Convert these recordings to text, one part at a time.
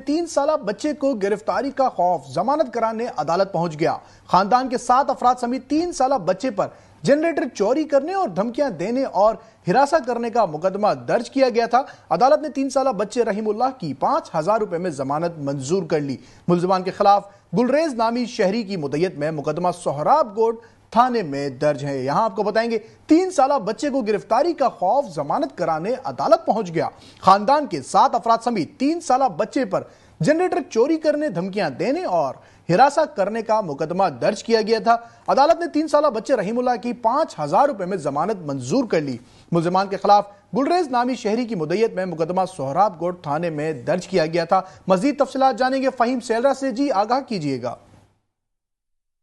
3 سالہ بچے کو گرفتاری کا خوف ضمانت کرانے عدالت پہنچ گیا۔ خاندان کے 7 افراد سمیت 3 سالہ بچے پر جنریٹر چوری کرنے اور دھمکیاں دینے اور ہراساں کرنے کا مقدمہ درج کیا گیا تھا۔ عدالت نے 3 سالہ بچے رحیم اللہ کی 5,000 روپے میں ضمانت منظور کر لی۔ ملزمان کے خلاف گلریز نامی شہری کی مدعیت میں مقدمہ سہراب گوڑ تھانے میں درج ہے۔ یہاں آپ کو بتائیں گے 3 سالہ بچے کو گرفتاری کا خوف ضمانت کرانے عدالت پہنچ گیا۔ خاندان کے 7 افراد سمیت 3 سالہ بچے پر جنریٹر چوری کرنے، دھمکیاں دینے اور ہراساں کرنے کا مقدمہ درج کیا گیا تھا۔ عدالت نے 3 سالہ بچے رحیم اللہ کی 5,000 روپے میں ضمانت منظور کر لی۔ ملزمان کے خلاف گلریز نامی شہری کی مدعیت میں مقدمہ سہراب گوڑ تھانے میں درج کیا گیا تھا۔ مزید تفصیلات جانیں گے فہیم سیلرا سے۔ جی آگاہ کیجیے گا۔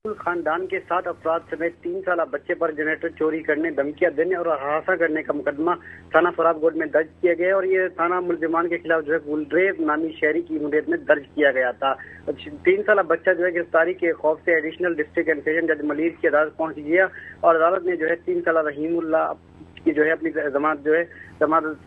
خاندان کے 7 افراد سمیت 3 سالہ بچے پر جنریٹر چوری کرنے، دھمکیاں دینے اور ہراساں کرنے کا مقدمہ تھانہ سہراب گوڑ میں درج کیا گیا اور یہ تھانہ ملزمان کے خلاف گلریز نامی شہری کی مدعیت میں درج کیا گیا تھا۔ 3 سالہ بچہ گرفتاری کے خوف سے ایڈیشنل ڈسٹرکٹ اینڈ سیشن جج ملیر کی عدالت پہنچ گیا اور عدالت نے 3 سالہ رحیم اللہ کی اپنی ضمانت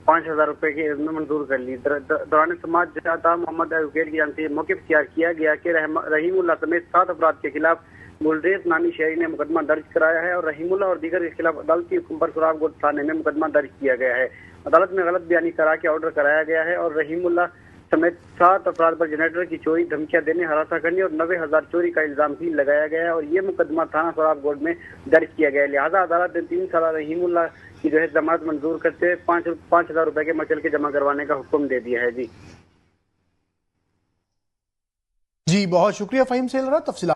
5,000 روپے کی منظور کر لی۔ دوران سماعت جج محمد ایڈوکیٹ کی جانب سے موقف اختیار کیا گیا کہ رحیم اللہ سمیت 7 افراد کے خلاف گلریز نامی شہری نے مقدمہ درج کرایا ہے اور رحیم اللہ اور دیگر کے خلاف عدالتی حکم پر سہراب گوڑ تھانے میں مقدمہ درج کیا گیا ہے۔ عدالت میں غلط بیانی کرا کے آرڈر کرایا گیا ہے اور رحیم اللہ سمیت 7 افراد پر جنریٹر کی چوری، دھمکیاں دینے، ہراساں کرنے اور 90,000 چوری کا الزام بھی لگایا گیا ہے اور یہ مقدمہ تھانہ سہراب گوڑ میں درج کیا گیا ہے۔ لہٰذا عدالت نے 3 سالہ رحیم اللہ کی ضمانت منظور کرتے 5,000 روپے کے مچل کے جمع کروانے کا حکم دے دیا ہے۔ جی بہت شکریہ فہیم سیلرا تفصیلات